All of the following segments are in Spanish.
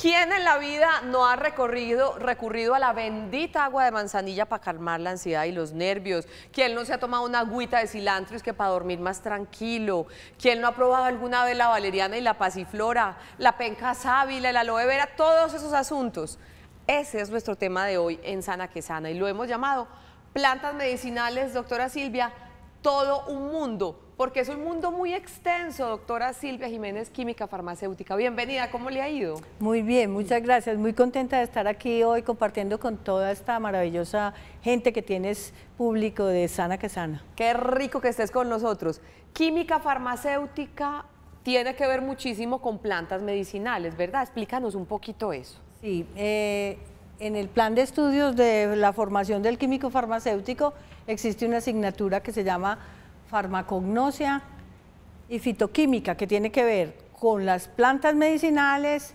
¿Quién en la vida no ha recurrido a la bendita agua de manzanilla para calmar la ansiedad y los nervios? ¿Quién no se ha tomado una agüita de cilantro y es que para dormir más tranquilo? ¿Quién no ha probado alguna vez la valeriana y la pasiflora, la penca sábila, el aloe vera, todos esos asuntos? Ese es nuestro tema de hoy en Sana que Sana y lo hemos llamado plantas medicinales, doctora Silvia, todo un mundo, porque es un mundo muy extenso, doctora Silvia Jiménez, química farmacéutica. Bienvenida, ¿cómo le ha ido? Muy bien, muchas gracias. Muy contenta de estar aquí hoy compartiendo con toda esta maravillosa gente que tienes público de Sana que Sana. Qué rico que estés con nosotros. Química farmacéutica tiene que ver muchísimo con plantas medicinales, ¿verdad? Explícanos un poquito eso. Sí, en el plan de estudios de la formación del químico farmacéutico existe una asignatura que se llama farmacognosia y fitoquímica, que tiene que ver con las plantas medicinales,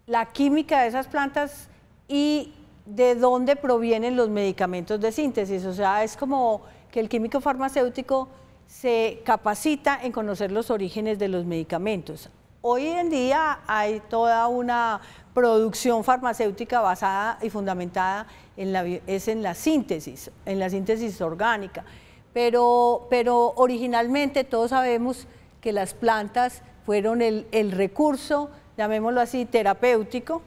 la química de esas plantas y de dónde provienen los medicamentos de síntesis. O sea, es como que el químico farmacéutico se capacita en conocer los orígenes de los medicamentos. Hoy en día hay toda una producción farmacéutica basada y fundamentada en la síntesis orgánica. Pero originalmente todos sabemos que las plantas fueron el recurso, llamémoslo así, terapéutico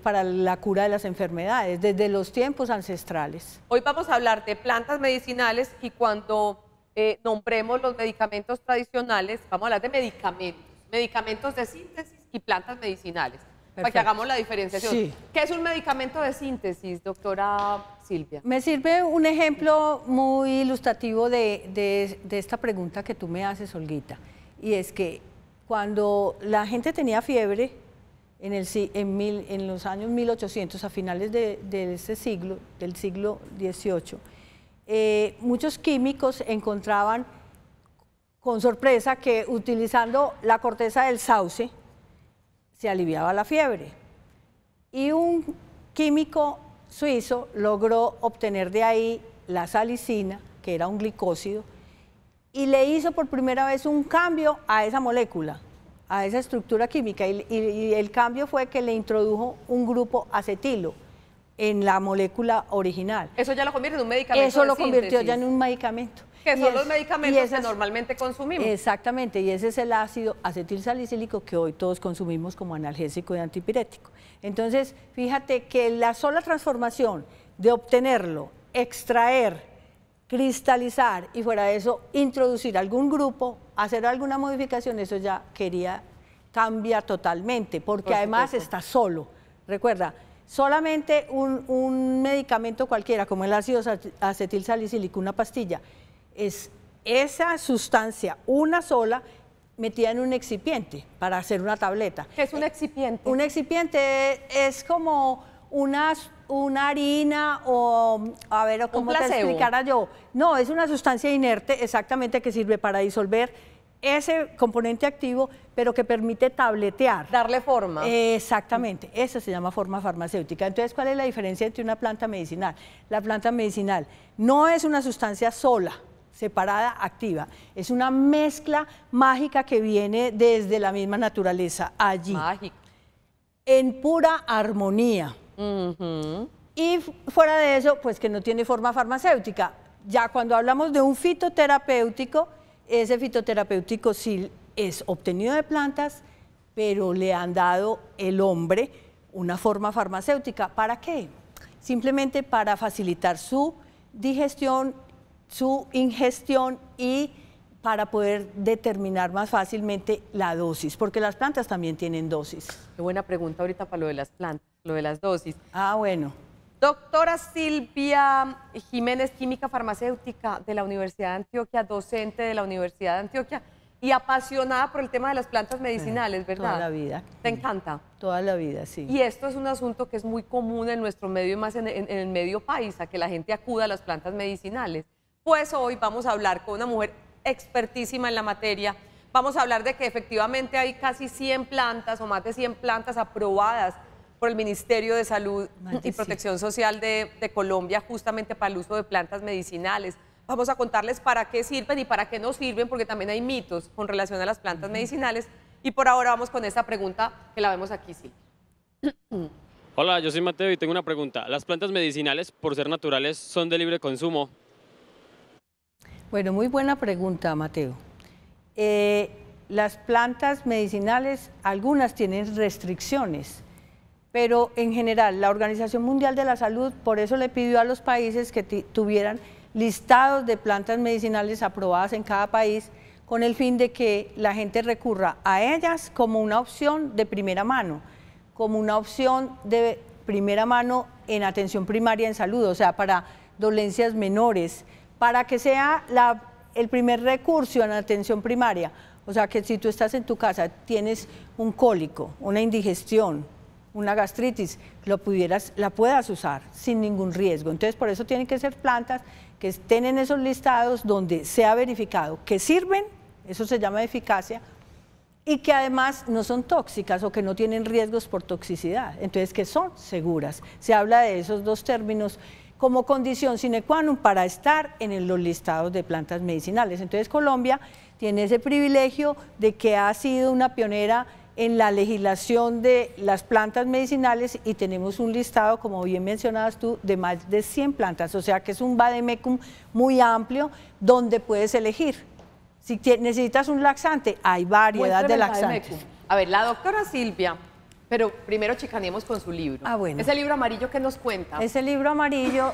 para la cura de las enfermedades, desde los tiempos ancestrales. Hoy vamos a hablar de plantas medicinales y cuando nombremos los medicamentos tradicionales, vamos a hablar de medicamentos de síntesis y plantas medicinales. Perfecto. Para que hagamos la diferenciación. Sí. ¿Qué es un medicamento de síntesis, doctora Silvia? Me sirve un ejemplo muy ilustrativo de esta pregunta que tú me haces, Olguita, y es que cuando la gente tenía fiebre en los años 1800, a finales de ese siglo, del siglo XVIII, muchos químicos encontraban con sorpresa que utilizando la corteza del sauce se aliviaba la fiebre. Y un químico suizo logró obtener de ahí la salicina, que era un glicósido, y le hizo por primera vez un cambio a esa molécula, a esa estructura química, y el cambio fue que le introdujo un grupo acetilo en la molécula original. Eso ya lo convierte en un medicamento. Eso lo convirtió ya en un medicamento. Que son los medicamentos que normalmente consumimos. Exactamente, y ese es el ácido acetilsalicílico que hoy todos consumimos como analgésico y antipirético. Entonces, fíjate que la sola transformación de obtenerlo, extraer, cristalizar y fuera de eso introducir algún grupo, hacer alguna modificación, eso ya cambia totalmente, porque además está solo. Recuerda, solamente un medicamento cualquiera, como el ácido acetilsalicílico, una pastilla, es esa sustancia, una sola, metida en un excipiente para hacer una tableta. ¿Qué es un excipiente? Un excipiente es como una harina o, a ver, ¿cómo te explicara yo? No, es una sustancia inerte exactamente que sirve para disolver ese componente activo, pero que permite tabletear. Darle forma. Exactamente, eso se llama forma farmacéutica. Entonces, ¿cuál es la diferencia entre una planta medicinal? La planta medicinal no es una sustancia sola, separada, activa. Es una mezcla mágica que viene desde la misma naturaleza, allí. Mágica. En pura armonía. Y fuera de eso, pues que no tiene forma farmacéutica. Ya cuando hablamos de un fitoterapéutico, ese fitoterapéutico sí es obtenido de plantas, pero le han dado el hombre una forma farmacéutica. ¿Para qué? Simplemente para facilitar su digestión, su ingestión y para poder determinar más fácilmente la dosis, porque las plantas también tienen dosis. Qué buena pregunta ahorita para lo de las plantas, lo de las dosis. Ah, bueno. Doctora Silvia Jiménez, química farmacéutica de la Universidad de Antioquia, docente de la Universidad de Antioquia y apasionada por el tema de las plantas medicinales, ¿verdad? Toda la vida. ¿Te encanta? Toda la vida, sí. Y esto es un asunto que es muy común en nuestro medio y más en el medio país, a que la gente acuda a las plantas medicinales. Pues hoy vamos a hablar con una mujer expertísima en la materia. Vamos a hablar de que efectivamente hay casi 100 plantas o más de 100 plantas aprobadas por el Ministerio de Salud y Protección Social de Colombia justamente para el uso de plantas medicinales. Vamos a contarles para qué sirven y para qué no sirven, porque también hay mitos con relación a las plantas medicinales. Y por ahora vamos con esta pregunta que la vemos aquí, sí. Hola, yo soy Mateo y tengo una pregunta. ¿Las plantas medicinales, por ser naturales, son de libre consumo? Bueno, muy buena pregunta, Mateo. Las plantas medicinales, algunas tienen restricciones, pero en general la Organización Mundial de la Salud por eso le pidió a los países que tuvieran listados de plantas medicinales aprobadas en cada país con el fin de que la gente recurra a ellas como una opción de primera mano, como una opción de primera mano en atención primaria en salud, o sea, para dolencias menores, para que sea el primer recurso en atención primaria. O sea, que si tú estás en tu casa, tienes un cólico, una indigestión, una gastritis, la puedas usar sin ningún riesgo. Entonces, por eso tienen que ser plantas que estén en esos listados donde se ha verificado que sirven, eso se llama eficacia, y que además no son tóxicas o que no tienen riesgos por toxicidad, entonces que son seguras. Se habla de esos dos términos como condición sine qua non para estar en los listados de plantas medicinales. Entonces Colombia tiene ese privilegio de que ha sido una pionera en la legislación de las plantas medicinales y tenemos un listado, como bien mencionabas tú, de más de 100 plantas, o sea que es un vademecum muy amplio donde puedes elegir. Si necesitas un laxante, hay variedad de laxantes. A ver, la doctora Silvia, pero primero chicaneemos con su libro. Ah, bueno. Ese libro amarillo, ¿qué nos cuenta? Ese libro amarillo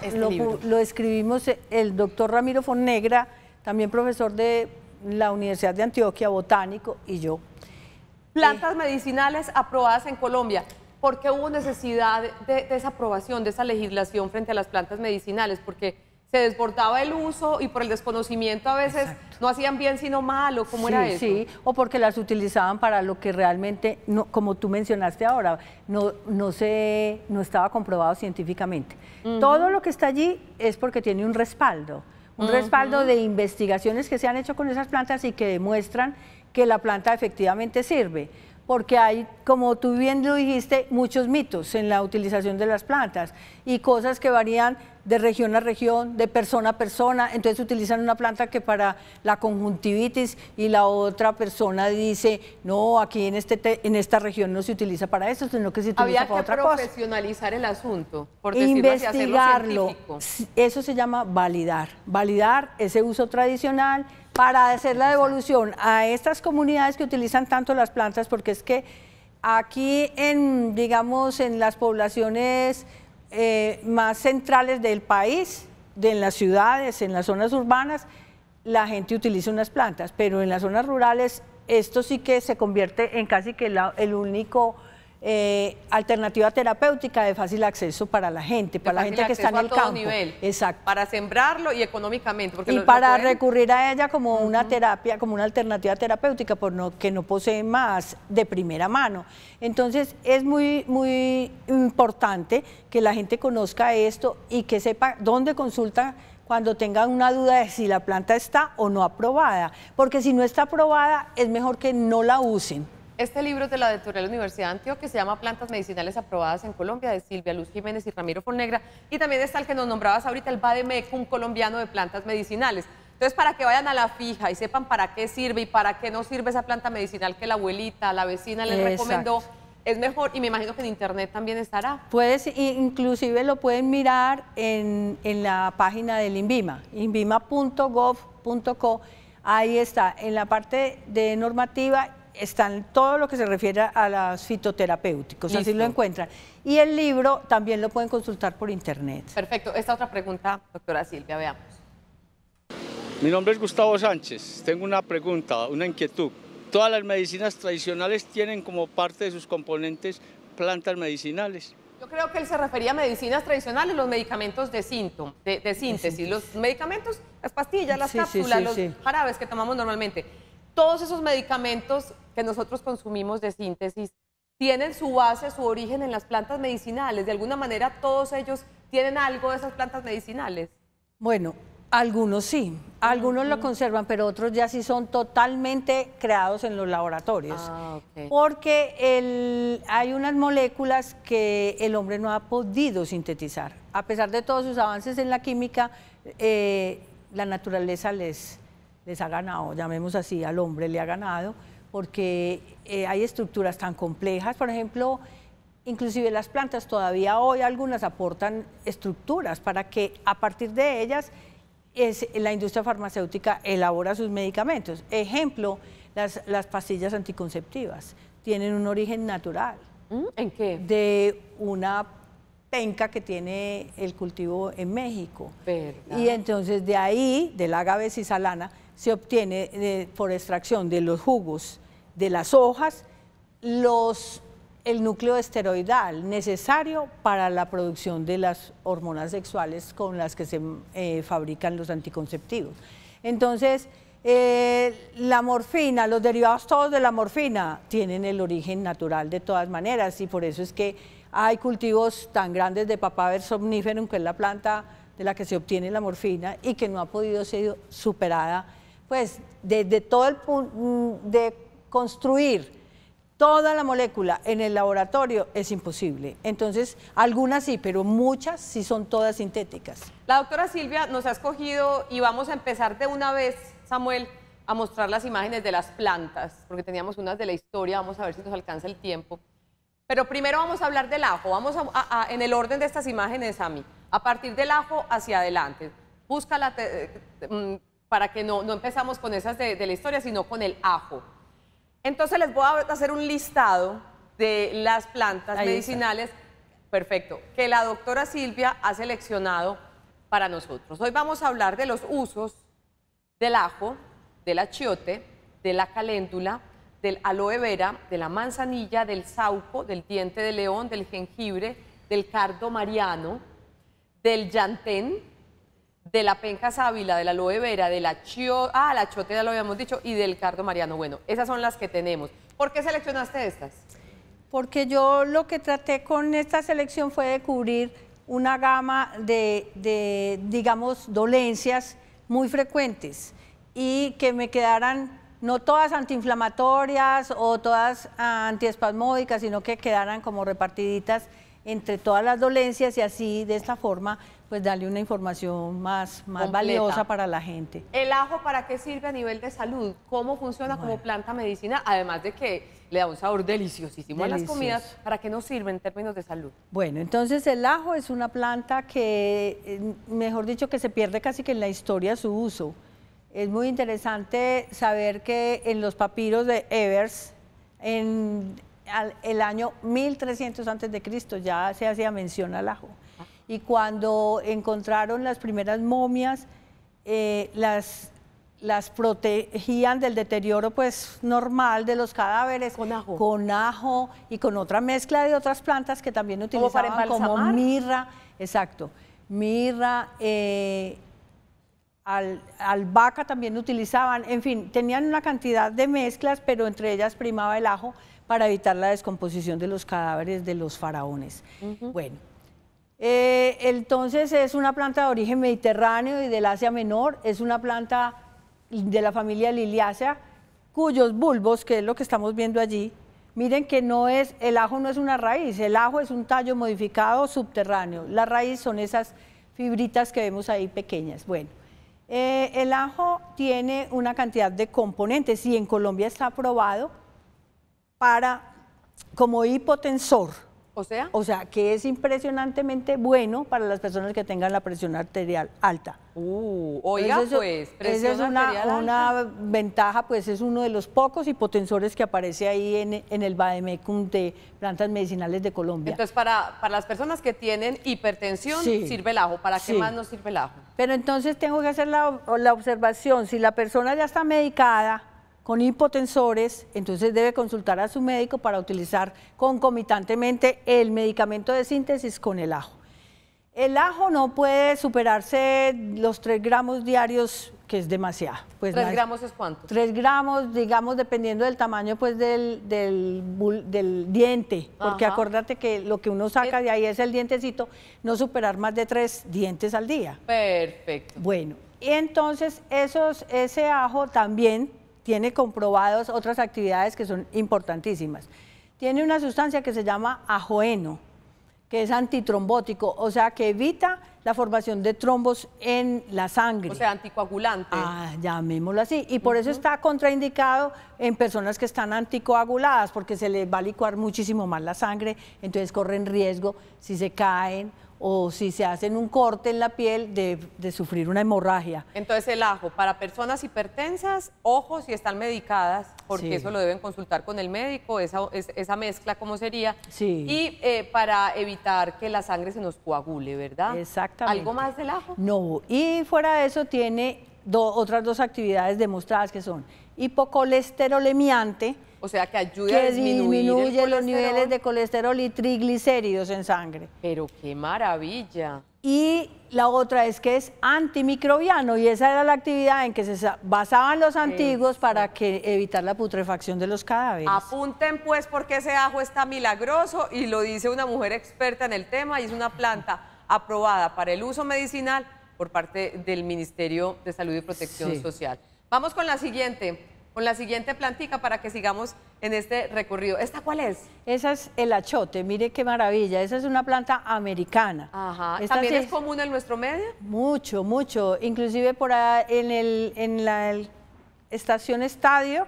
lo escribimos el doctor Ramiro Fonnegra, también profesor de la Universidad de Antioquia, botánico, y yo. Plantas medicinales aprobadas en Colombia. ¿Por qué hubo necesidad de esa aprobación, de esa legislación frente a las plantas medicinales? Porque se desbordaba el uso y por el desconocimiento a veces no hacían bien sino mal, ¿o cómo era eso? Sí, o porque las utilizaban para lo que realmente, no, como tú mencionaste ahora, no estaba comprobado científicamente. Todo lo que está allí es porque tiene un respaldo de investigaciones que se han hecho con esas plantas y que demuestran que la planta efectivamente sirve. Porque hay, como tú bien lo dijiste, muchos mitos en la utilización de las plantas y cosas que varían de región a región, de persona a persona. Entonces utilizan una planta que para la conjuntivitis y la otra persona dice, no, aquí en esta región no se utiliza para eso, sino que se utiliza para otra cosa. Había que profesionalizar el asunto, por decirlo así, investigarlo, eso se llama validar ese uso tradicional, para hacer la devolución a estas comunidades que utilizan tanto las plantas, porque es que aquí digamos, en las poblaciones más centrales del país, en las ciudades, en las zonas urbanas, la gente utiliza unas plantas, pero en las zonas rurales esto sí que se convierte en casi que el único alternativa terapéutica de fácil acceso para la gente, para la gente que está en el campo. Nivel, exacto. Para sembrarlo y económicamente. Porque y para recurrir a ella como una terapia, como una alternativa terapéutica, que no posee más de primera mano. Entonces es muy, muy importante que la gente conozca esto y que sepa dónde consulta cuando tengan una duda de si la planta está o no aprobada, porque si no está aprobada es mejor que no la usen. Este libro es de la editorial Universidad de Antioquia, se llama Plantas Medicinales Aprobadas en Colombia, de Silvia Luz Jiménez y Ramiro Fonnegra, y también está el que nos nombrabas ahorita, el vademecum colombiano de plantas medicinales. Entonces, para que vayan a la fija y sepan para qué sirve y para qué no sirve esa planta medicinal que la abuelita, la vecina les recomendó, es mejor, y me imagino que en internet también estará. Inclusive lo pueden mirar en la página del INVIMA, invima.gov.co, ahí está, en la parte de normativa, están todo lo que se refiere a los fitoterapéuticos, así lo encuentran. Y el libro también lo pueden consultar por internet. Perfecto. Esta otra pregunta, doctora Silvia, veamos. Mi nombre es Gustavo Sánchez. Tengo una pregunta, una inquietud. ¿Todas las medicinas tradicionales tienen como parte de sus componentes plantas medicinales? Yo creo que él se refería a medicinas tradicionales, los medicamentos de síntesis, los medicamentos, las pastillas, las cápsulas, los jarabes que tomamos normalmente. Todos esos medicamentos que nosotros consumimos de síntesis tienen su base, su origen en las plantas medicinales. De alguna manera todos ellos tienen algo de esas plantas medicinales. Bueno, algunos sí, algunos lo conservan, pero otros ya sí son totalmente creados en los laboratorios. Porque hay unas moléculas que el hombre no ha podido sintetizar. A pesar de todos sus avances en la química, la naturaleza les ha ganado, llamemos así, al hombre le ha ganado, porque hay estructuras tan complejas, por ejemplo, inclusive las plantas todavía hoy algunas aportan estructuras para que a partir de ellas la industria farmacéutica elabora sus medicamentos. Ejemplo, las pastillas anticonceptivas tienen un origen natural. ¿En qué? De una penca que tiene el cultivo en México. ¿Verdad? Y entonces de ahí, del agave cisalana, se obtiene por extracción de los jugos de las hojas el núcleo esteroidal necesario para la producción de las hormonas sexuales con las que se fabrican los anticonceptivos. Entonces, la morfina, los derivados todos de la morfina tienen el origen natural de todas maneras, y por eso es que hay cultivos tan grandes de Papaver somniferum, que es la planta de la que se obtiene la morfina y que no ha podido ser superada, pues desde todo el punto de construir toda la molécula en el laboratorio es imposible. Entonces, algunas sí, pero muchas sí son todas sintéticas. La doctora Silvia nos ha escogido y vamos a empezar de una vez, Samuel, a mostrar las imágenes de las plantas, porque teníamos unas de la historia, vamos a ver si nos alcanza el tiempo. Pero primero vamos a hablar del ajo, vamos en el orden de estas imágenes, Sami, a partir del ajo hacia adelante. Búscala para que no empezamos con esas de la historia, sino con el ajo. Entonces les voy a hacer un listado de las plantas medicinales, perfecto, que la doctora Silvia ha seleccionado para nosotros. Hoy vamos a hablar de los usos del ajo, del achiote, de la caléndula, del aloe vera, de la manzanilla, del sauco, del diente de león, del jengibre, del cardo mariano, del llantén, de la penca sábila, del aloe vera, del achiote, el achiote ya lo habíamos dicho, y del cardo mariano. Bueno, esas son las que tenemos. ¿Por qué seleccionaste estas? Porque yo lo que traté con esta selección fue de cubrir una gama de digamos, dolencias muy frecuentes y que me quedaran no todas antiinflamatorias o todas antiespasmódicas, sino que quedaran como repartiditas entre todas las dolencias, y así de esta forma pues darle una información más valiosa para la gente. ¿El ajo para qué sirve a nivel de salud? ¿Cómo funciona como planta medicinal? Además de que le da un sabor deliciosísimo a las comidas, ¿para qué nos sirve en términos de salud? Bueno, entonces el ajo es una planta que, mejor dicho, que se pierde casi que en la historia su uso. Es muy interesante saber que en los papiros de Evers, en el año 1300 a.C. ya se hacía mención al ajo. Y cuando encontraron las primeras momias, las protegían del deterioro pues normal de los cadáveres con ajo y con otra mezcla de otras plantas que también utilizaban, como mirra, exacto, mirra, albahaca también utilizaban, en fin, tenían una cantidad de mezclas, pero entre ellas primaba el ajo para evitar la descomposición de los cadáveres de los faraones. Bueno, entonces es una planta de origen mediterráneo y del Asia Menor, es una planta de la familia Liliaceae, cuyos bulbos, que es lo que estamos viendo allí, miren que el ajo no es una raíz, el ajo es un tallo modificado subterráneo, la raíz son esas fibritas que vemos ahí pequeñas. Bueno, el ajo tiene una cantidad de componentes y en Colombia está aprobado como hipotensor. O sea, que es impresionantemente bueno para las personas que tengan la presión arterial alta. Oiga, pues, presión arterial alta. Una ventaja, pues es uno de los pocos hipotensores que aparece ahí en el Vademecum de plantas medicinales de Colombia. Entonces, para las personas que tienen hipertensión, sirve el ajo. ¿Para qué más nos sirve el ajo? Pero entonces tengo que hacer la observación, si la persona ya está medicada con hipotensores, entonces debe consultar a su médico para utilizar concomitantemente el medicamento de síntesis con el ajo. El ajo no puede superarse los 3 gramos diarios, que es demasiado. Pues ¿3 gramos es cuánto? 3 gramos, digamos, dependiendo del tamaño pues, del diente, porque acuérdate que lo que uno saca de ahí es el dientecito, no superar más de 3 dientes al día. Perfecto. Bueno, y entonces ese ajo también tiene comprobadas otras actividades que son importantísimas. Tiene una sustancia que se llama ajoeno, que es antitrombótico, o sea que evita la formación de trombos en la sangre. O sea, anticoagulante. Llamémoslo así. Y por eso está contraindicado en personas que están anticoaguladas, porque se les va a licuar muchísimo más la sangre, entonces corren riesgo si se caen o si se hacen un corte en la piel de sufrir una hemorragia. Entonces el ajo, para personas hipertensas, ojo si están medicadas, porque Sí. eso lo deben consultar con el médico, esa mezcla cómo sería. Sí. Y para evitar que la sangre se nos coagule, ¿verdad? Exactamente. ¿Algo más del ajo? No, y fuera de eso tiene otras dos actividades demostradas que son hipocolesterolemiante, O sea, que ayuda a que disminuye disminuye el los niveles colesterol. de colesterol y triglicéridos en sangre. Pero qué maravilla. Y la otra es que es antimicrobiano, y esa era la actividad en que se basaban los antiguos para evitar la putrefacción de los cadáveres. Apunten pues porque ese ajo está milagroso y lo dice una mujer experta en el tema y es una planta aprobada para el uso medicinal por parte del Ministerio de Salud y Protección Sí. Social. Vamos con la siguiente plantica para que sigamos en este recorrido. ¿Esta cuál es? Esa es el achote, mire qué maravilla, esa es una planta americana. Ajá. Esta ¿También sí es común en nuestro medio? Mucho, mucho. Inclusive por ahí en la estación Estadio,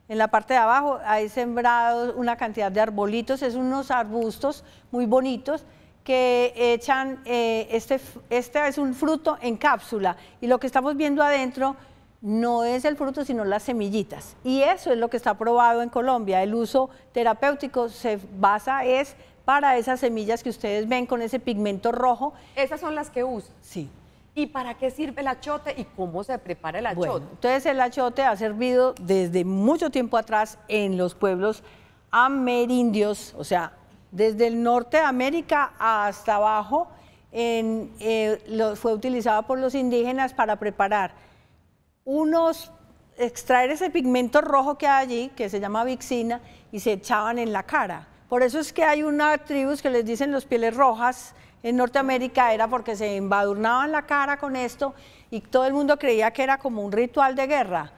en la parte de abajo, hay sembrados una cantidad de arbolitos, es unos arbustos muy bonitos que echan, este es un fruto en cápsula, y lo que estamos viendo adentro no es el fruto, sino las semillitas. Y eso es lo que está aprobado en Colombia. El uso terapéutico se basa para esas semillas que ustedes ven con ese pigmento rojo. Esas son las que usan. Sí. ¿Y para qué sirve el achote y cómo se prepara el achote? Bueno, entonces el achote ha servido desde mucho tiempo atrás en los pueblos amerindios, o sea, desde el norte de América hasta abajo, fue utilizado por los indígenas para preparar extraer ese pigmento rojo que hay allí, que se llama vixina, y se echaban en la cara. Por eso es que hay una tribu que les dicen los pieles rojas en Norteamérica, era porque se embadurnaban la cara con esto y todo el mundo creía que era como un ritual de guerra.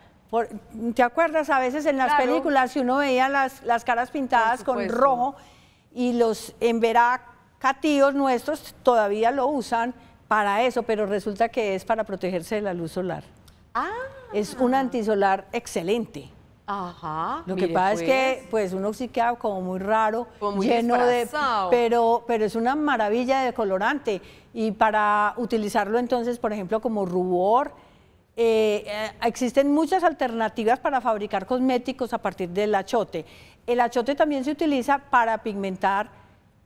¿Te acuerdas? A veces en las películas, si uno veía las caras pintadas con rojo, y los emberacatíos nuestros todavía lo usan para eso, pero resulta que es para protegerse de la luz solar. Es un antisolar excelente. Ajá. Lo que pasa es que pues uno sí queda como muy raro, Como muy lleno disfrazado. pero es una maravilla de colorante, y para utilizarlo entonces, por ejemplo, como rubor, existen muchas alternativas para fabricar cosméticos a partir del achote. El achote también se utiliza para pigmentar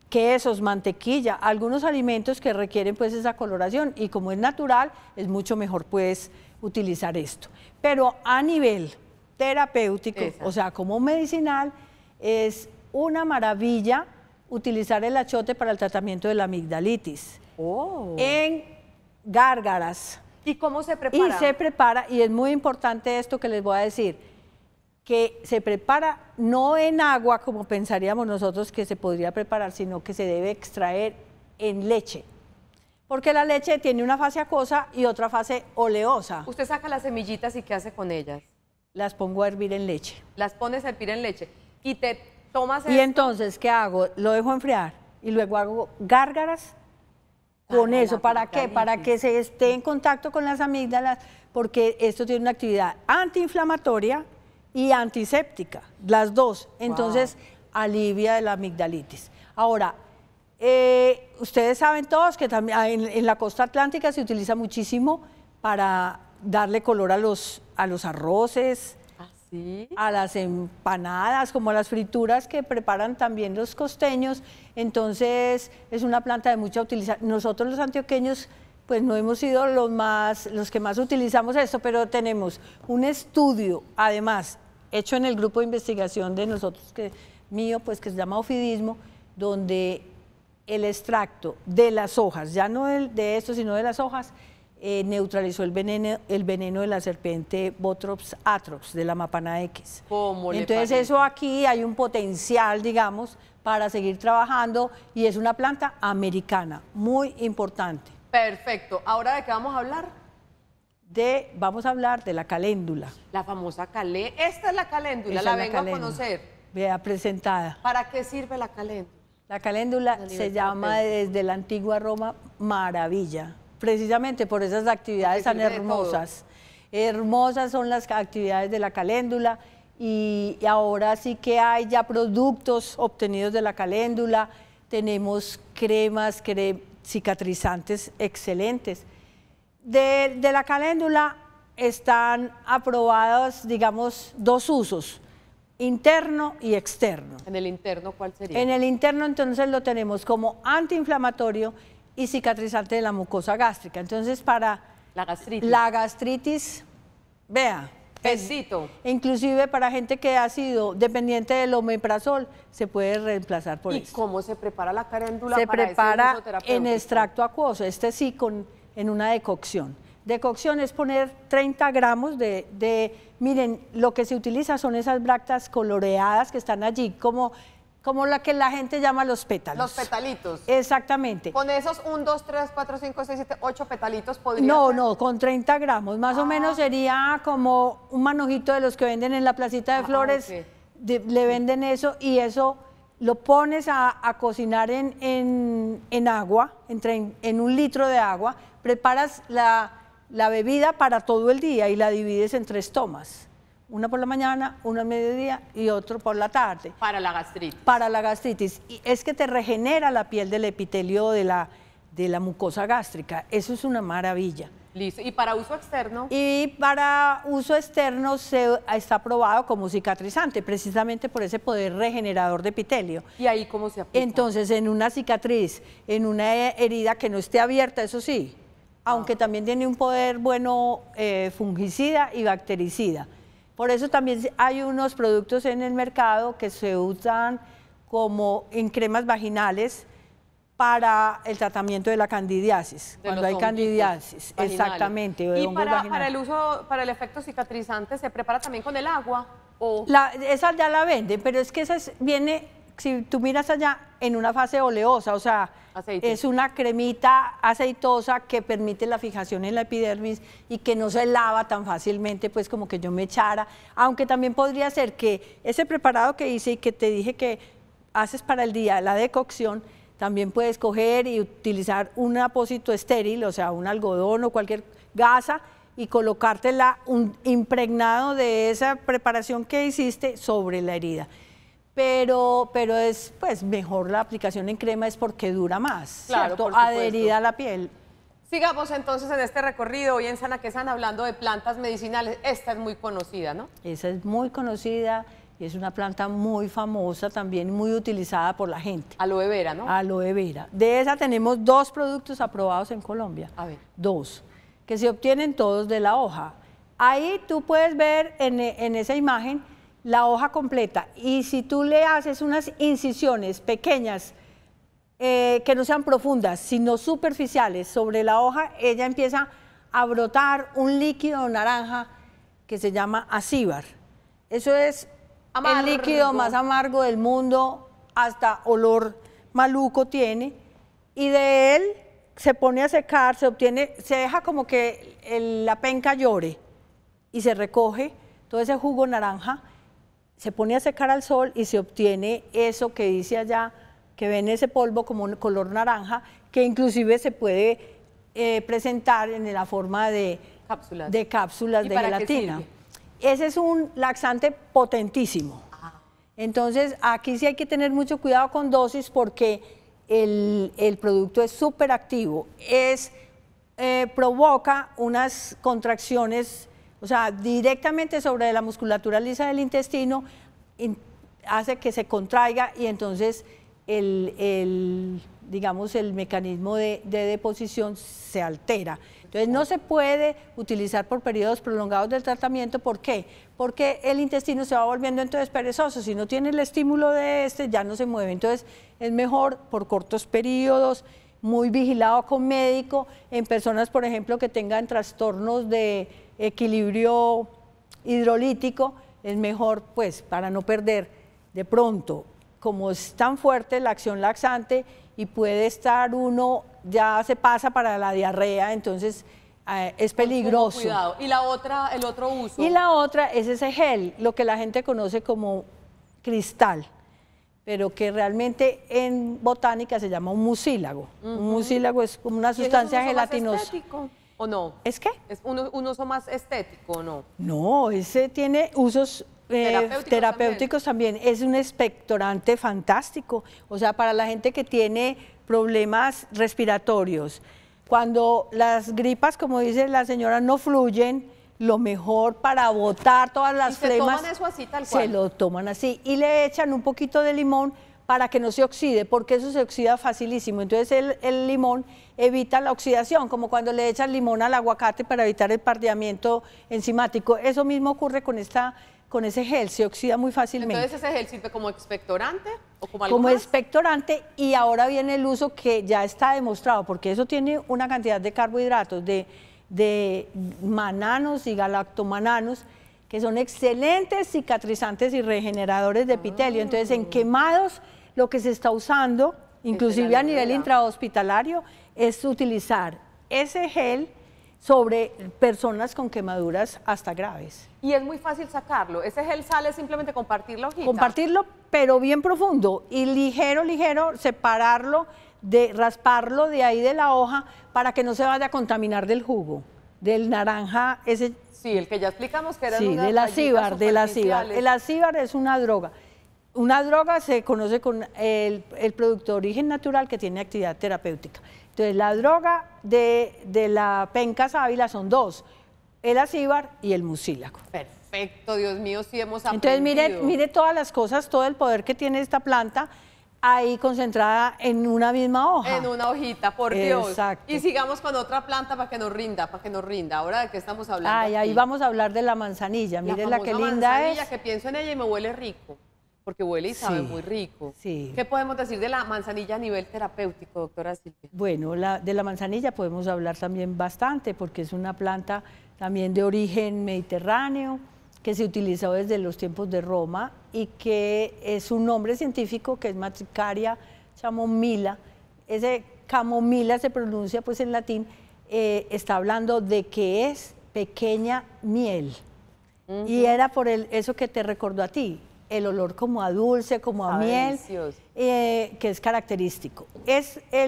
quesos, mantequilla, algunos alimentos que requieren pues esa coloración, y como es natural, es mucho mejor pues utilizar esto. Pero a nivel terapéutico, o sea, como medicinal, es una maravilla utilizar el achote para el tratamiento de la amigdalitis. En gárgaras. ¿Y cómo se prepara? Y se prepara, y es muy importante esto que les voy a decir, que se prepara no en agua como pensaríamos nosotros que se podría preparar, sino que se debe extraer en leche. Porque la leche tiene una fase acuosa y otra fase oleosa. Usted saca las semillitas y ¿qué hace con ellas? Las pongo a hervir en leche. Las pones a hervir en leche y te tomas Y entonces, ¿qué hago? Lo dejo enfriar y luego hago gárgaras con eso. ¿Para qué? Para que se esté en contacto con las amígdalas, porque esto tiene una actividad antiinflamatoria y antiséptica, las dos. Entonces, alivia de la amigdalitis. Ahora, ustedes saben todos que también en la costa atlántica se utiliza muchísimo para darle color a los arroces, a las empanadas, como a las frituras que preparan también los costeños. Entonces es una planta de mucha utilización. Nosotros los antioqueños pues no hemos sido los que más utilizamos esto, pero tenemos un estudio además hecho en el grupo de investigación de nosotros, mío, pues que se llama Ofidismo, donde el extracto de las hojas, ya no de esto, sino de las hojas, neutralizó el veneno de la serpiente Botrops atrops, de la mapana X. Entonces eso aquí hay un potencial, digamos, para seguir trabajando, y es una planta americana, muy importante. Perfecto. ¿Ahora de qué vamos a hablar? Vamos a hablar de la caléndula. La famosa Esta es la caléndula, la vengo a conocer. Vea, presentada. ¿Para qué sirve la caléndula? La caléndula nivel se llama terapéutico. desde la antigua Roma maravilla, precisamente por esas actividades tan sirve de todo. hermosas. Hermosas son las actividades de la caléndula y ahora sí que hay ya productos obtenidos de la caléndula, tenemos cremas, cicatrizantes excelentes. De la caléndula están aprobados, digamos, dos usos, interno y externo. En el interno, ¿cuál sería? En el interno entonces lo tenemos como antiinflamatorio y cicatrizante de la mucosa gástrica. Entonces para La gastritis. la gastritis, vea, Besito. inclusive para gente que ha sido dependiente del omeprazol, se puede reemplazar por ¿Y eso. cómo se prepara la caléndula Se para ese prepara uso terapéutico? en extracto acuoso, este sí en una decocción. Decocción es poner 30 gramos miren, lo que se utiliza son esas brácteas coloreadas que están allí, como la que la gente llama los pétalos. Los petalitos. Exactamente. Con esos 1, 2, 3, 4, 5, 6, 7, 8 petalitos podría No, ser? no, con 30 gramos, más o menos sería como un manojito de los que venden en la placita de flores, ok. le venden eso y eso lo pones a cocinar en agua, en 1 litro de agua, preparas la bebida para todo el día y la divides en 3 tomas, una por la mañana, una al mediodía y otro por la tarde. Para la gastritis. Para la gastritis, y es que te regenera la piel del epitelio de la mucosa gástrica, eso es una maravilla. Listo. ¿Y para uso externo? Y para uso externo está aprobado como cicatrizante, precisamente por ese poder regenerador de epitelio. ¿Y ahí cómo se aplica? Entonces, en una cicatriz, en una herida que no esté abierta, eso sí, aunque también tiene un poder bueno fungicida y bactericida. Por eso también hay unos productos en el mercado que se usan como en cremas vaginales para el tratamiento de la candidiasis, De cuando los hay honguitos candidiasis, vaginales. exactamente. o de ¿Y hongos para vaginales. el uso, para el efecto cicatrizante, se prepara también con el agua? ¿O? Esa ya la venden, pero es que esa viene, si tú miras allá, en una fase oleosa, o sea, Aceite. es una cremita aceitosa que permite la fijación en la epidermis y que no se lava tan fácilmente, pues como que yo me echara, aunque también podría ser que ese preparado que hice y que te dije que haces para el día, la decocción, también puedes coger y utilizar un apósito estéril, o sea, un algodón o cualquier gasa, y colocártela un impregnado de esa preparación que hiciste sobre la herida. Pero es pues mejor la aplicación en crema es porque dura más, Claro, ¿cierto? por supuesto. Adherida a la piel. Sigamos entonces en este recorrido hoy en Sana que Sana hablando de plantas medicinales. Esta es muy conocida, ¿no? Esa es muy conocida y es una planta muy famosa, también muy utilizada por la gente. Aloe vera, ¿no? Aloe vera. De esa tenemos 2 productos aprobados en Colombia. A ver. 2, que se obtienen todos de la hoja. Ahí tú puedes ver en esa imagen la hoja completa y si tú le haces unas incisiones pequeñas que no sean profundas, sino superficiales sobre la hoja, ella empieza a brotar un líquido naranja que se llama acíbar. Eso es Amargo. el líquido más amargo del mundo, hasta olor maluco tiene, y de él se pone a secar, se deja como que la penca llore y se recoge todo ese jugo naranja, se pone a secar al sol y se obtiene eso que dice allá, que ven ese polvo como un color naranja, que inclusive se puede presentar en la forma de Cápsulas. de cápsulas ¿Y de para qué gelatina. sirve? Ese es un laxante potentísimo. Entonces, aquí sí hay que tener mucho cuidado con dosis porque el producto es súper activo. Provoca unas contracciones, o sea, directamente sobre la musculatura lisa del intestino, hace que se contraiga y entonces digamos, el mecanismo de deposición se altera. Entonces no se puede utilizar por periodos prolongados del tratamiento. ¿Por qué? Porque el intestino se va volviendo entonces perezoso. Si no tiene el estímulo de ya no se mueve. Entonces es mejor por cortos periodos, muy vigilado con médico, en personas, por ejemplo, que tengan trastornos de equilibrio hidrolítico, es mejor, pues, para no perder de pronto, como es tan fuerte la acción laxante y puede estar uno, ya se pasa para la diarrea, entonces es peligroso. Cuidado. ¿Y la otra, el otro uso? Y la otra es ese gel, lo que la gente conoce como cristal. pero que realmente en botánica se llama un mucílago. Un mucílago es como una sustancia ¿Y eso es un uso más gelatinosa. estético o no? ¿Es qué? ¿Es un uso más estético o no? No, ese tiene usos terapéuticos también. Es un expectorante fantástico, o sea, para la gente que tiene problemas respiratorios. Cuando las gripas, como dice la señora, no fluyen, lo mejor para botar todas las flemas, ¿Se toman eso así tal cual? se lo toman así y le echan un poquito de limón para que no se oxide, porque eso se oxida facilísimo. Entonces el limón evita la oxidación, como cuando le echan limón al aguacate para evitar el pardeamiento enzimático. Eso mismo ocurre con ese gel, se oxida muy fácilmente. Entonces, ¿ese gel sirve como expectorante o como algo Como más? expectorante, y ahora viene el uso que ya está demostrado, porque eso tiene una cantidad de carbohidratos, de mananos y galactomananos, que son excelentes cicatrizantes y regeneradores de epitelio. Entonces, en quemados, lo que se está usando, inclusive a nivel intrahospitalario, es utilizar ese gel sobre personas con quemaduras hasta graves. Y es muy fácil sacarlo. Ese gel sale simplemente compartir la hojita. Compartirlo, pero bien profundo y ligero, separarlo, rasparlo de ahí de la hoja para que no se vaya a contaminar del jugo, del naranja, ese. Sí, el que ya explicamos que era Sí, de la acíbar, de la acíbar. El acíbar es una droga. Una droga se conoce con el producto de origen natural que tiene actividad terapéutica. Entonces, la droga de la penca sábila son dos, el acíbar y el mucílago. Perfecto, Dios mío, sí hemos aprendido. Entonces, mire todas las cosas, todo el poder que tiene esta planta ahí concentrada en una misma hoja. En una hojita, por Dios. Exacto. Y sigamos con otra planta para que nos rinda, Ahora, ¿de qué estamos hablando? Ay, ahí vamos a hablar de la manzanilla. Mire la que linda es. Que pienso en ella y me huele rico, porque huele y sabe Sí, muy rico. sí. ¿Qué podemos decir de la manzanilla a nivel terapéutico, doctora Silvia? Bueno, de la manzanilla podemos hablar también bastante, porque es una planta también de origen mediterráneo, que se utilizó desde los tiempos de Roma y que es un nombre científico que es Matricaria chamomila. Ese camomila se pronuncia pues en latín, está hablando de que es pequeña miel. Y era por eso que te recordó a ti, el olor como a dulce, como a miel, que es característico.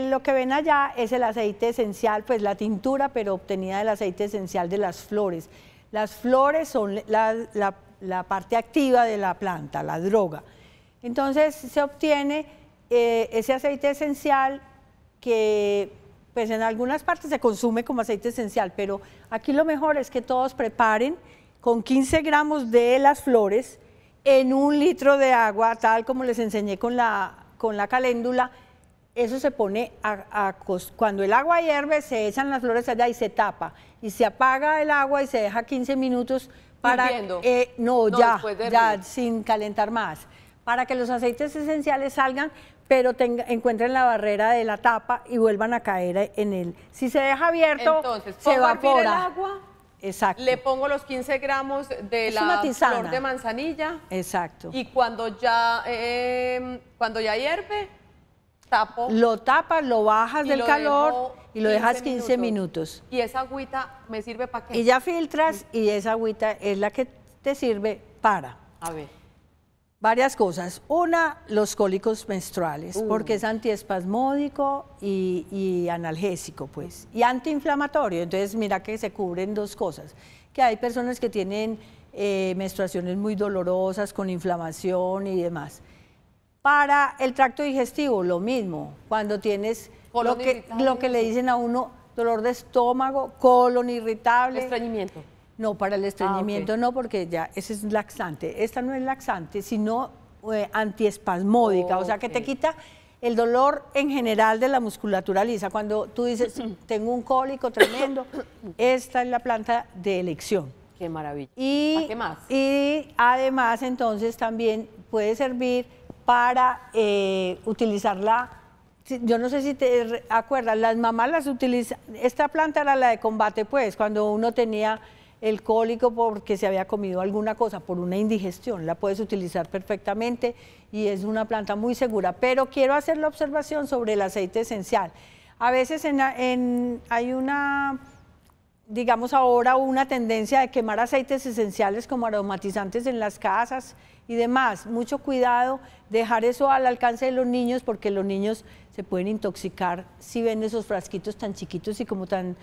Lo que ven allá es el aceite esencial, pues la tintura, pero obtenida del aceite esencial de las flores. Las flores son la parte activa de la planta, la droga. Entonces se obtiene ese aceite esencial que pues en algunas partes se consume como aceite esencial, pero aquí lo mejor es que todos preparen con 15 gramos de las flores en 1 litro de agua, tal como les enseñé con la caléndula. Eso se pone cuando el agua hierve, se echan las flores allá y se tapa. Y se apaga el agua y se deja 15 minutos para... ya, sin calentar más. Para que los aceites esenciales salgan, pero encuentren la barrera de la tapa y vuelvan a caer en él. Si se deja abierto, entonces, se evapora. El agua, exacto. Le pongo los 15 gramos de la flor de manzanilla. Exacto. Y cuando ya hierve, tapo. Lo tapas, lo bajas del calor y lo dejas 15 minutos. ¿Y esa agüita me sirve para qué? Y ya filtras y esa agüita es la que te sirve para... A ver. Varias cosas. Una, los cólicos menstruales, porque es antiespasmódico y analgésico, pues, y antiinflamatorio. Entonces, mira que se cubren dos cosas. Que hay personas que tienen menstruaciones muy dolorosas, con inflamación y demás. Para el tracto digestivo, lo mismo. Cuando tienes lo que le dicen a uno, dolor de estómago, colon irritable. Estreñimiento. No, para el estreñimiento no, porque ya ese es laxante. Esta no es laxante, sino antiespasmódica, o sea que te quita el dolor en general de la musculatura lisa. Cuando tú dices, tengo un cólico tremendo, esta es la planta de elección. Qué maravilla. ¿Para qué más? Y además, entonces, también puede servir para utilizarla. Yo no sé si te acuerdas, las mamás las utilizan. Esta planta era la de combate, pues, cuando uno tenía el cólico porque se había comido alguna cosa, por una indigestión, la puedes utilizar perfectamente y es una planta muy segura. Pero quiero hacer la observación sobre el aceite esencial. A veces hay digamos ahora, una tendencia de quemar aceites esenciales como aromatizantes en las casas y demás. Mucho cuidado, dejar eso al alcance de los niños, porque los niños se pueden intoxicar si ven esos frasquitos tan chiquitos y como tan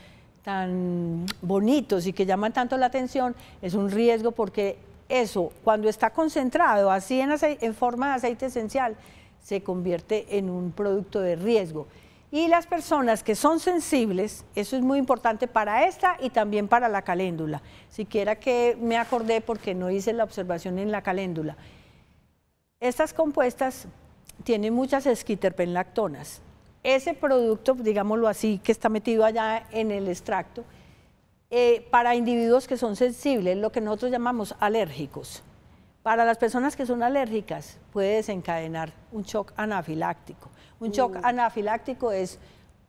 bonitos y que llaman tanto la atención. Es un riesgo porque eso, cuando está concentrado así en forma de aceite esencial, se convierte en un producto de riesgo. Y las personas que son sensibles, eso es muy importante para esta y también para la caléndula. Siquiera que me acordé porque no hice la observación en la caléndula. Estas compuestas tienen muchas esquiterpenlactonas. Ese producto, digámoslo así, que está metido allá en el extracto, para individuos que son sensibles, lo que nosotros llamamos alérgicos. Para las personas que son alérgicas puede desencadenar un shock anafiláctico. Un shock anafiláctico es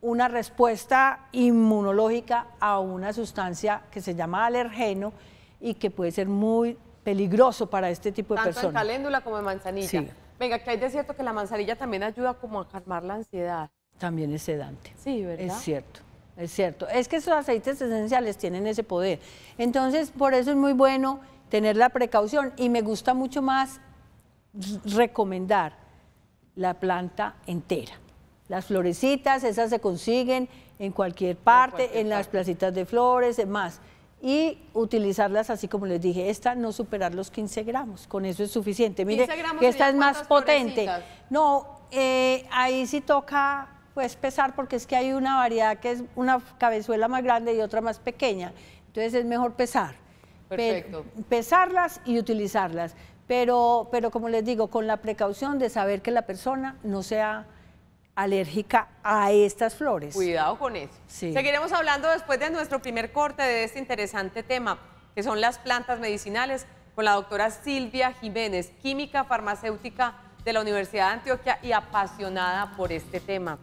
una respuesta inmunológica a una sustancia que se llama alergeno y que puede ser muy peligroso para este tipo de personas. Tanto en caléndula como en manzanilla. Sí. Venga, que hay de cierto que la manzanilla también ayuda como a calmar la ansiedad. También es sedante. Sí, ¿verdad? Es cierto, es cierto. Es que esos aceites esenciales tienen ese poder. Entonces, por eso es muy bueno tener la precaución y me gusta mucho más recomendar la planta entera. Las florecitas, esas se consiguen en cualquier parte, en las placitas de flores, demás. Y utilizarlas así como les dije, esta no superar los 15 gramos, con eso es suficiente. Mire, que esta es más potente. No, ahí sí toca pues pesar porque es que hay una variedad que es una cabezuela más grande y otra más pequeña. Entonces es mejor pesar. Perfecto. Pesarlas y utilizarlas. Pero como les digo, con la precaución de saber que la persona no sea alérgica a estas flores. Cuidado con eso. Sí. Seguiremos hablando después de nuestro primer corte de este interesante tema, que son las plantas medicinales, con la doctora Silvia Jiménez, química farmacéutica de la Universidad de Antioquia y apasionada por este tema.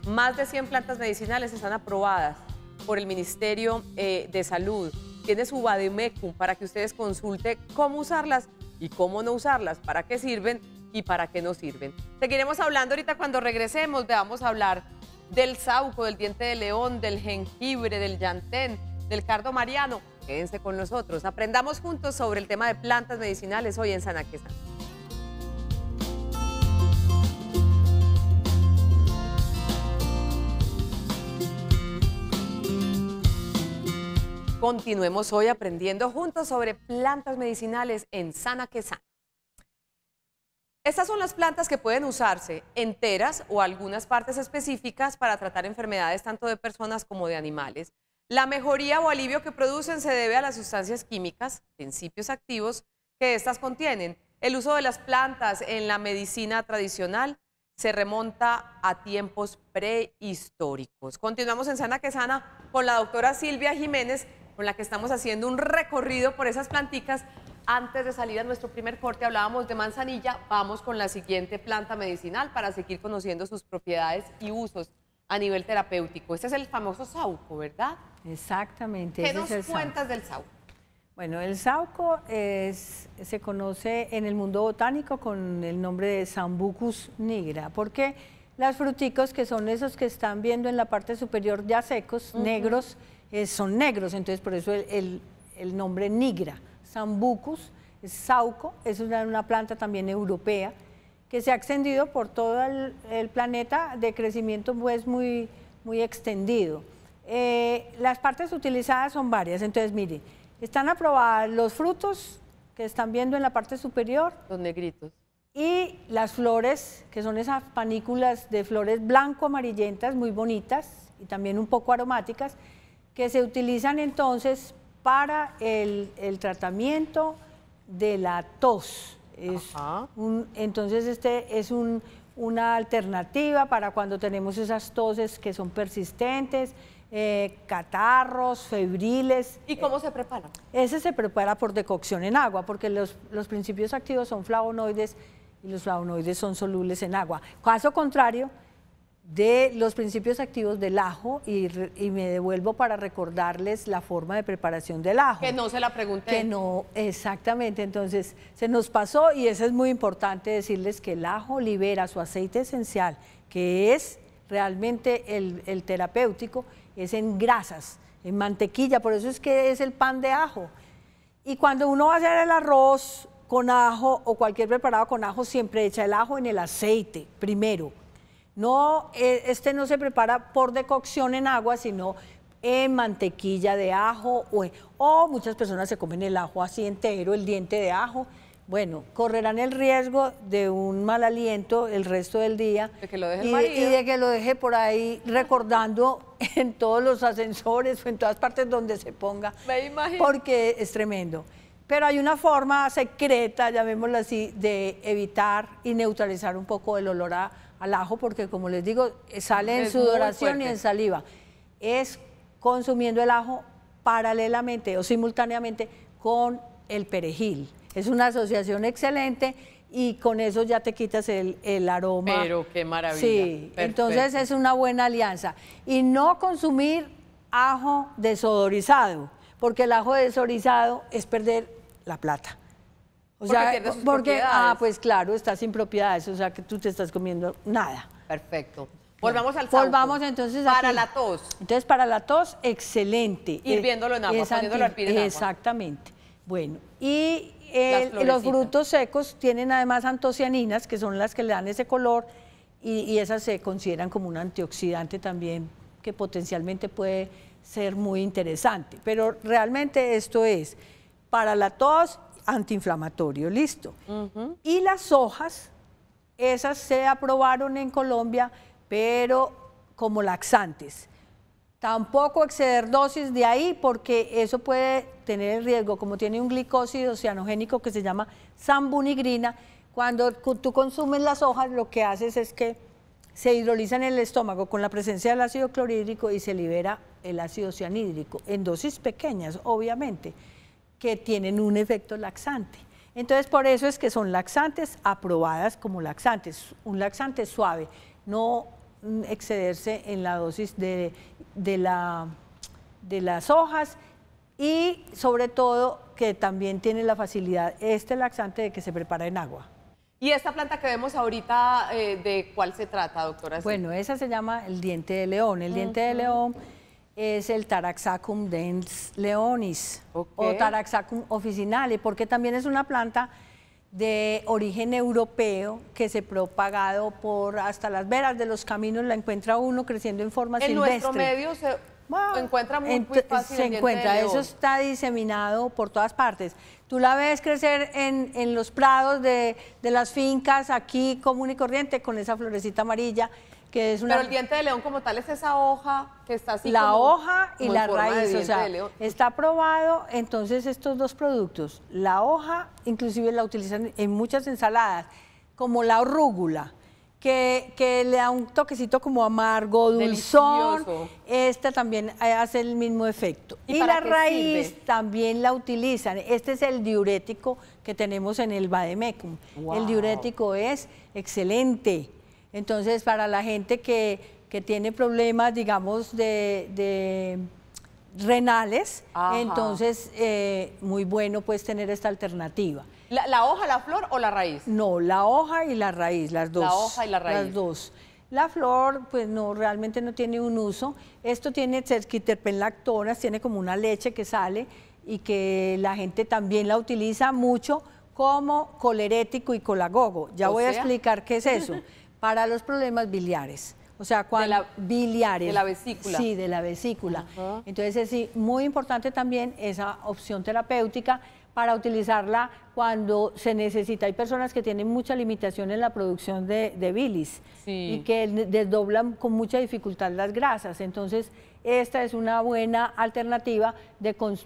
Más de 100 plantas medicinales están aprobadas por el Ministerio de Salud. Tiene su vademecum para que ustedes consulten cómo usarlas y cómo no usarlas, para qué sirven y para qué no sirven. Seguiremos hablando ahorita cuando regresemos, vamos a hablar del sauco, del diente de león, del jengibre, del llantén, del cardo mariano. Quédense con nosotros, aprendamos juntos sobre el tema de plantas medicinales hoy en Sana que Sana. Continuemos hoy aprendiendo juntos sobre plantas medicinales en Sana que Sana. Estas son las plantas que pueden usarse enteras o algunas partes específicas para tratar enfermedades tanto de personas como de animales. La mejoría o alivio que producen se debe a las sustancias químicas, principios activos, que estas contienen. El uso de las plantas en la medicina tradicional se remonta a tiempos prehistóricos. Continuamos en Sana que Sana con la doctora Silvia Jiménez, con la que estamos haciendo un recorrido por esas planticas. Antes de salir a nuestro primer corte hablábamos de manzanilla, vamos con la siguiente planta medicinal para seguir conociendo sus propiedades y usos a nivel terapéutico. Este es el famoso sauco, ¿verdad? Exactamente. ¿Qué nos cuentas del sauco? Bueno, el sauco se conoce en el mundo botánico con el nombre de Sambucus nigra, porque las fruticos, que son esos que están viendo en la parte superior ya secos, negros, son negros, entonces por eso el nombre nigra. Sambucus, sauco, es una planta también europea que se ha extendido por todo el planeta de crecimiento pues muy extendido. Las partes utilizadas son varias, entonces mire, están aprobadas los frutos que están viendo en la parte superior. Los negritos. Y las flores, que son esas panículas de flores blanco-amarillentas muy bonitas y también un poco aromáticas, que se utilizan entonces para el tratamiento de la tos. Entonces este es una alternativa para cuando tenemos esas toses que son persistentes, catarros, febriles. ¿Y cómo se prepara? Ese se prepara por decocción en agua, porque los principios activos son flavonoides y los flavonoides son solubles en agua. Caso contrario de los principios activos del ajo, y me devuelvo para recordarles la forma de preparación del ajo. Que no se la pregunté. Que no, exactamente, entonces se nos pasó, y eso es muy importante decirles que el ajo libera su aceite esencial, que es realmente el terapéutico, es en grasas. en mantequilla, por eso es que es el pan de ajo. Y cuando uno va a hacer el arroz con ajo o cualquier preparado con ajo, siempre echa el ajo en el aceite primero. No, este no se prepara por decocción en agua, sino en mantequilla de ajo o muchas personas se comen el ajo así entero, el diente de ajo. Bueno, correrán el riesgo de un mal aliento el resto del día. De que lo deje el marido. Y de que lo deje por ahí recordando en todos los ascensores o en todas partes donde se ponga. Me imagino. Porque es tremendo. Pero hay una forma secreta, llamémoslo así, de evitar y neutralizar un poco el olor al ajo, porque como les digo, sale en Es muy sudoración y fuerte. en saliva. Es consumiendo el ajo paralelamente o simultáneamente con el perejil. Es una asociación excelente y con eso ya te quitas el aroma. Pero qué maravilla. Sí, Perfecto. entonces es una buena alianza. Y no consumir ajo desodorizado, porque el ajo desodorizado es perder la plata. O Porque pierde sus propiedades. pues claro, está sin propiedades, o sea que tú te estás comiendo nada. Perfecto. Volvamos al sauco. Volvamos entonces Para aquí. la tos. Entonces, para la tos, excelente. Hirviéndolo en agua, Es poniéndolo a hervir en agua. Exactamente. Bueno, y Las los florecitas. frutos secos tienen además antocianinas, que son las que le dan ese color, y esas se consideran como un antioxidante también, que potencialmente puede ser muy interesante. Pero realmente esto es para la tos antiinflamatorio, listo. Y las hojas, esas se aprobaron en Colombia, pero como laxantes. Tampoco exceder dosis de ahí porque eso puede tener el riesgo, como tiene un glicósido cianogénico que se llama sambunigrina, cuando tú consumes las hojas lo que haces es que se hidroliza en el estómago con la presencia del ácido clorhídrico y se libera el ácido cianhídrico en dosis pequeñas, obviamente, que tienen un efecto laxante. Entonces, por eso es que son laxantes aprobadas como laxantes, un laxante suave, no excederse en la dosis de las hojas y sobre todo que también tiene la facilidad este laxante de que se prepara en agua. ¿Y esta planta que vemos ahorita, de cuál se trata, doctora? Bueno, esa se llama el diente de león. El diente de león es el Taraxacum dens leonis o Taraxacum officinale, porque también es una planta de origen europeo que se ha propagado por hasta las veras de los caminos, la encuentra uno creciendo en forma En silvestre. nuestro medio se encuentra muy fácil se el diente encuentra, de león. eso está diseminado por todas partes. Tú la ves crecer en los prados de las fincas aquí común y corriente con esa florecita amarilla que es una... Pero el diente de león como tal es esa hoja que está así la como, hoja y como en la forma de raíz, o diente sea, de león. está probado entonces estos dos productos, la hoja inclusive la utilizan en muchas ensaladas, como la rúgula, que le da un toquecito como amargo, dulzón, Delicioso. esta también hace el mismo efecto. ¿Y Y para la qué raíz sirve? también la utilizan, este es el diurético que tenemos en el vademecum, Wow. el diurético es excelente, entonces para la gente que tiene problemas, digamos, de renales, Ajá. entonces muy bueno pues tener esta alternativa. ¿La hoja, la flor o la raíz? No, la hoja y la raíz, las dos. La hoja y la raíz. Las dos. La flor, pues no, realmente no tiene un uso. Esto tiene sesquiterpenlactonas, tiene como una leche que sale y que la gente también la utiliza mucho como colerético y colagogo. Ya O voy a sea. explicar qué es eso. Para los problemas biliares. O sea, cuando biliares. de la vesícula. Sí, de la vesícula. Ajá. Entonces es muy importante también esa opción terapéutica para utilizarla cuando se necesita. Hay personas que tienen mucha limitación en la producción de bilis Sí. y que desdoblan con mucha dificultad las grasas. Entonces, esta es una buena alternativa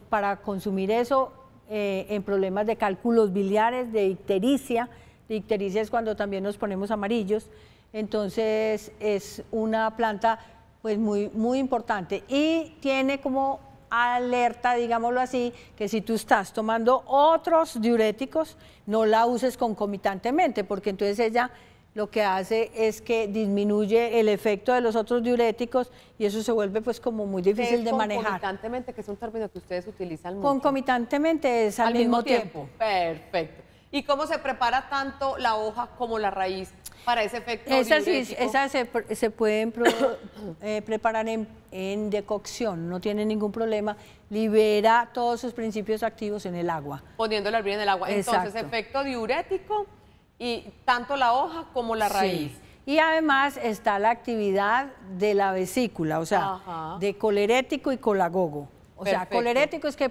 para consumir eso en problemas de cálculos biliares, de ictericia. De ictericia es cuando también nos ponemos amarillos. Entonces, es una planta pues muy, muy importante y tiene como alerta, digámoslo así, que si tú estás tomando otros diuréticos, no la uses concomitantemente, porque entonces ella lo que hace es que disminuye el efecto de los otros diuréticos y eso se vuelve pues como muy difícil de manejar. Concomitantemente, que es un término que ustedes utilizan mucho. Concomitantemente es al mismo tiempo. Perfecto. ¿Y cómo se prepara tanto la hoja como la raíz para ese efecto Esas diurético? se pueden preparar en decocción, no tiene ningún problema, libera todos sus principios activos en el agua. Poniéndola a hervir en el agua. Entonces, Exacto. efecto diurético y tanto la hoja como la raíz. Sí. Y además está la actividad de la vesícula, o sea, Ajá. de colerético y colagogo. O sea, Perfecto. colerético es que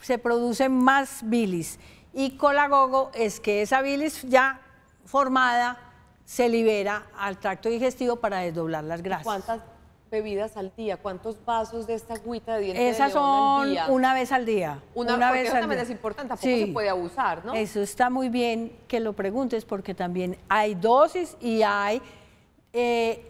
se produce más bilis y colagogo es que esa bilis ya formada se libera al tracto digestivo para desdoblar las grasas. ¿Cuántas bebidas al día? ¿Cuántos vasos de esta agüita de diente Esas de león al son día? una vez al día. Porque vez eso al también día. es importante, tampoco Sí. se puede abusar, ¿no? Eso está muy bien que lo preguntes porque también hay dosis y hay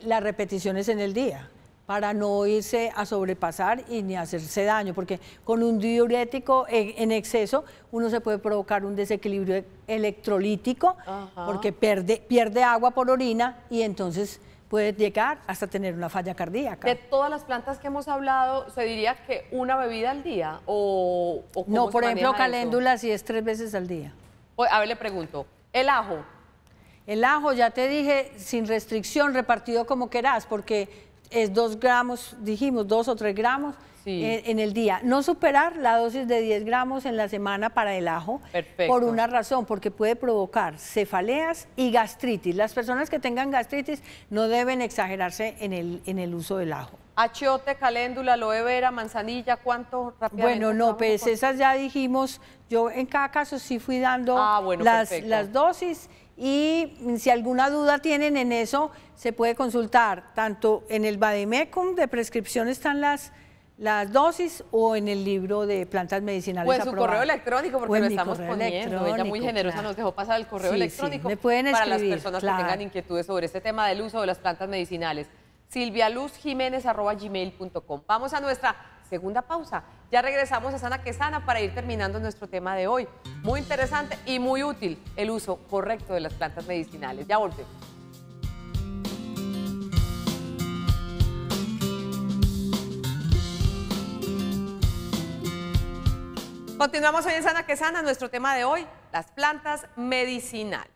las repeticiones en el día para no irse a sobrepasar y ni hacerse daño, porque con un diurético en exceso uno se puede provocar un desequilibrio electrolítico. Ajá. Porque pierde agua por orina y entonces puede llegar hasta tener una falla cardíaca. De todas las plantas que hemos hablado, ¿se diría que una bebida al día? ¿O cómo No, se por ejemplo, maneja eso? caléndula sí es 3 veces al día. Pues, a ver, le pregunto, ¿el ajo? El ajo, ya te dije, sin restricción, repartido como querás, porque es 2 gramos, dijimos 2 o 3 gramos Sí. en el día. No superar la dosis de 10 gramos en la semana para el ajo. Perfecto. Por una razón, porque puede provocar cefaleas y gastritis. Las personas que tengan gastritis no deben exagerarse en el uso del ajo. Achiote, caléndula, aloe vera, manzanilla, ¿cuánto rápidamente? Bueno, no, trabajamos pues con- esas ya dijimos, yo en cada caso sí fui dando Bueno, las perfecto. dosis y si alguna duda tienen en eso, se puede consultar tanto en el Vademecum de prescripción están las dosis o en el libro de plantas medicinales O en su aprobadas. correo electrónico, O porque en lo mi estamos correo poniendo. Ella muy electrónico, generosa claro. nos dejó pasar el correo Sí, sí, electrónico me pueden para las escribir, personas claro. que tengan inquietudes sobre este tema del uso de las plantas medicinales. silvialuzjimenez@gmail.com. Vamos a nuestra segunda pausa. Ya regresamos a Sana que Sana para ir terminando nuestro tema de hoy. Muy interesante y muy útil el uso correcto de las plantas medicinales. Ya volvemos. Continuamos hoy en Sana que Sana, nuestro tema de hoy, las plantas medicinales.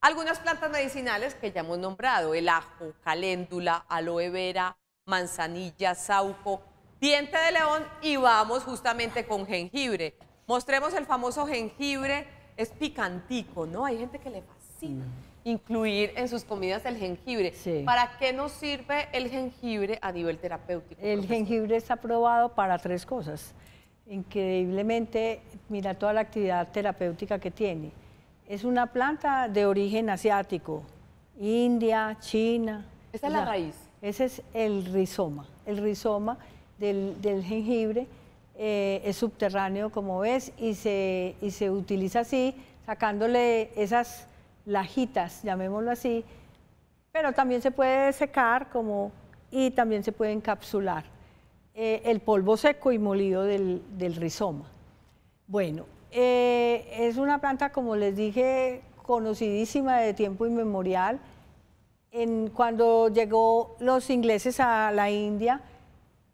Algunas plantas medicinales que ya hemos nombrado, el ajo, caléndula, aloe vera, manzanilla, sauco, diente de león y vamos justamente con jengibre. Mostremos el famoso jengibre, es picantico, ¿no? Hay gente que le fascina incluir en sus comidas el jengibre. Sí. ¿Para qué nos sirve el jengibre a nivel terapéutico? El profesor? jengibre está aprobado para 3 cosas. Increíblemente, mira toda la actividad terapéutica que tiene. Es una planta de origen asiático, India, China. Esa es la raíz. Ese es el rizoma. El rizoma del jengibre es subterráneo, como ves, y se utiliza así, sacándole esas lajitas, llamémoslo así, pero también se puede secar y también se puede encapsular. El polvo seco y molido del rizoma. Bueno, es una planta, como les dije, conocidísima de tiempo inmemorial. Cuando llegó los ingleses a la India,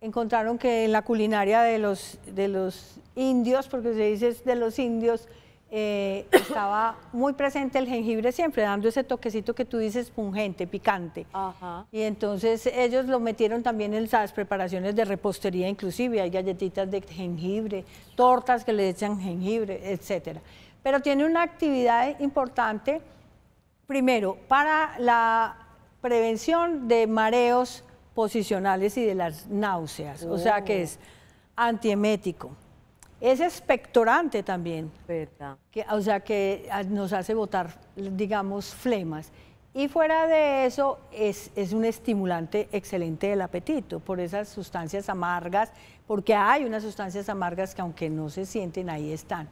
encontraron que en la culinaria de los indios, porque se dice de los indios, estaba muy presente el jengibre siempre, dando ese toquecito que tú dices pungente, picante. Ajá. Y entonces ellos lo metieron también en las preparaciones de repostería, inclusive hay galletitas de jengibre, tortas que le echan jengibre, etcétera. Pero tiene una actividad importante, primero, para la prevención de mareos posicionales y de las náuseas, o sea que es antiemético. Es expectorante también, ¿Verdad? o sea que nos hace botar, digamos, flemas. Y fuera de eso, es un estimulante excelente del apetito por esas sustancias amargas, porque hay unas sustancias amargas que aunque no se sienten, ahí están.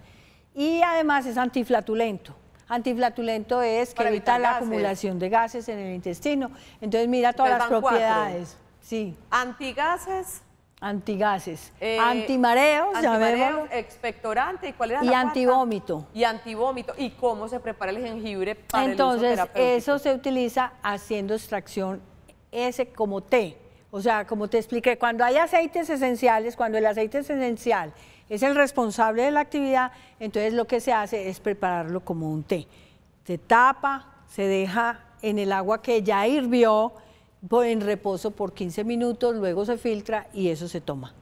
Y además es antiflatulento. Antiflatulento es que Para evita evitar la gases. acumulación de gases en el intestino. Entonces mira todas Entonces las van 4. propiedades. Sí, Antigases, antigases, antimareos, antimareos, llamémoslo, expectorante, ¿y cuál era y la cuarta? antivómito. Y antivómito. ¿Y cómo se prepara el jengibre para Entonces, el uso terapéutico? eso se utiliza haciendo extracción como té. O sea, como te expliqué, cuando hay aceites esenciales, cuando el aceite esencial es el responsable de la actividad, entonces lo que se hace es prepararlo como un té. Se tapa, se deja en el agua que ya hirvió en reposo por 15 minutos, luego se filtra y eso se toma.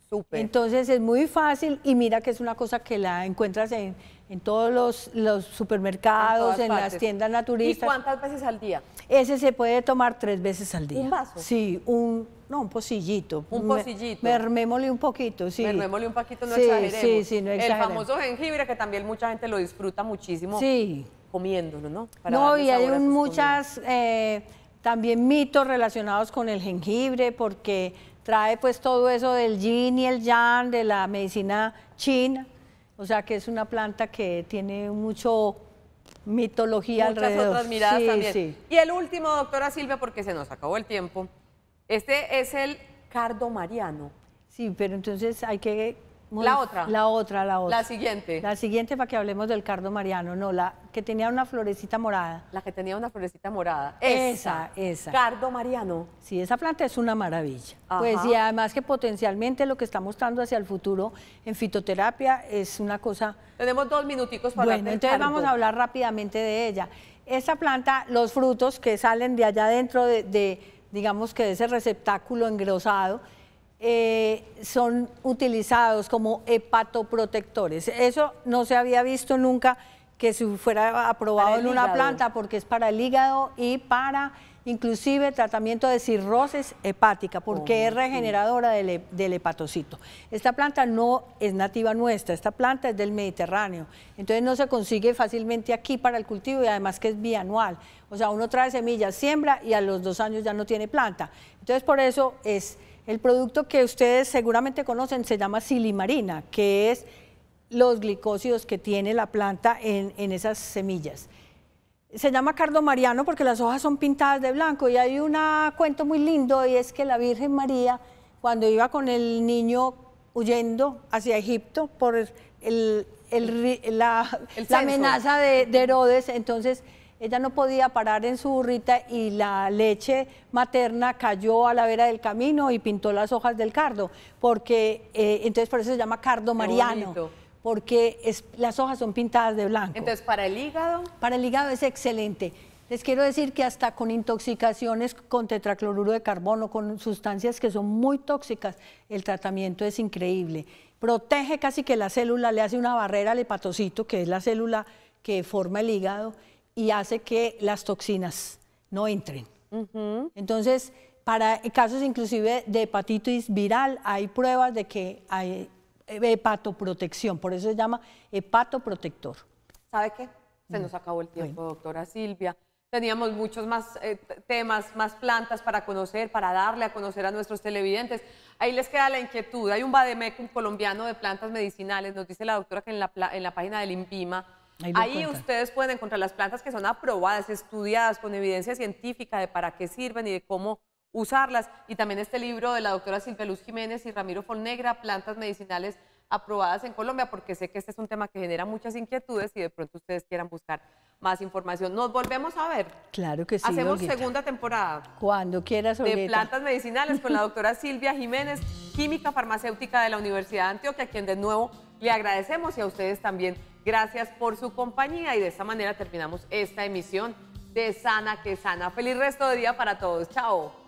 Súper. Entonces es muy fácil y mira que es una cosa que la encuentras en todos los supermercados, en las tiendas naturistas. ¿Y cuántas veces al día? Ese se puede tomar 3 veces al día. ¿Un vaso? Sí, un pocillito. Un pocillito. Mermémosle un poquito, sí. Mermémosle un poquito, no sí, exageremos. Sí, no exageremos. El famoso jengibre, que también mucha gente lo disfruta muchísimo sí. comiéndolo, ¿no? No, y hay muchas también mitos relacionados con el jengibre, porque trae pues todo eso del yin y el yang, de la medicina china, o sea que es una planta que tiene mucho mitología alrededor. Muchas otras miradas también. Sí. Y el último, doctora Silvia, porque se nos acabó el tiempo, este es el cardo mariano. Sí, pero entonces hay que... La otra. La siguiente. La siguiente para que hablemos del cardo mariano, no, la que tenía una florecita morada. La que tenía una florecita morada. Esa. Cardo mariano. Sí, esa planta es una maravilla. Ajá. Pues y además que potencialmente lo que está mostrando hacia el futuro en fitoterapia es una cosa... Tenemos 2 minuticos para hablar del entonces cardo. vamos a hablar rápidamente de ella. Esa planta, los frutos que salen de allá dentro digamos que de ese receptáculo engrosado, son utilizados como hepatoprotectores. Eso no se había visto nunca que se fuera aprobado en una planta, porque es para el hígado y para inclusive tratamiento de cirrosis hepática, porque es regeneradora del hepatocito. Esta planta no es nativa nuestra, esta planta es del Mediterráneo, entonces no se consigue fácilmente aquí para el cultivo y además que es bianual. O sea, uno trae semillas, siembra y a los 2 años ya no tiene planta. Entonces por eso es... El producto que ustedes seguramente conocen se llama silimarina, que es los glicósidos que tiene la planta en esas semillas. Se llama cardo mariano porque las hojas son pintadas de blanco y hay un cuento muy lindo y es que la Virgen María, cuando iba con el niño huyendo hacia Egipto por la amenaza de Herodes, entonces... Ella no podía parar en su burrita y la leche materna cayó a la vera del camino y pintó las hojas del cardo, porque entonces por eso se llama cardo mariano, porque las hojas son pintadas de blanco. Entonces, ¿para el hígado? Para el hígado es excelente. Les quiero decir que hasta con intoxicaciones con tetracloruro de carbono, con sustancias que son muy tóxicas, el tratamiento es increíble. Protege casi que la célula, le hace una barrera al hepatocito, que es la célula que forma el hígado, y hace que las toxinas no entren. Entonces, para casos inclusive de hepatitis viral, hay pruebas de que hay hepatoprotección, por eso se llama hepatoprotector. ¿Sabe qué? Se nos acabó el tiempo, doctora Silvia. Teníamos muchos más temas, más plantas para conocer, para darle a conocer a nuestros televidentes. Ahí les queda la inquietud. Hay un vademecum colombiano de plantas medicinales, nos dice la doctora que en la página del INVIMA. Ahí ustedes pueden encontrar las plantas que son aprobadas, estudiadas con evidencia científica de para qué sirven y de cómo usarlas. Y también este libro de la doctora Silvia Luz Jiménez y Ramiro Fonnegra, plantas medicinales aprobadas en Colombia, porque sé que este es un tema que genera muchas inquietudes y de pronto ustedes quieran buscar más información. ¿Nos volvemos a ver? Claro que sí, Hacemos Olguita. segunda temporada. Cuando quieras, Olguita. De plantas medicinales con la doctora Silvia Jiménez, química farmacéutica de la Universidad de Antioquia, a quien de nuevo le agradecemos, y a ustedes también. Gracias por su compañía y de esta manera terminamos esta emisión de Sana que Sana. Feliz resto de día para todos. Chao.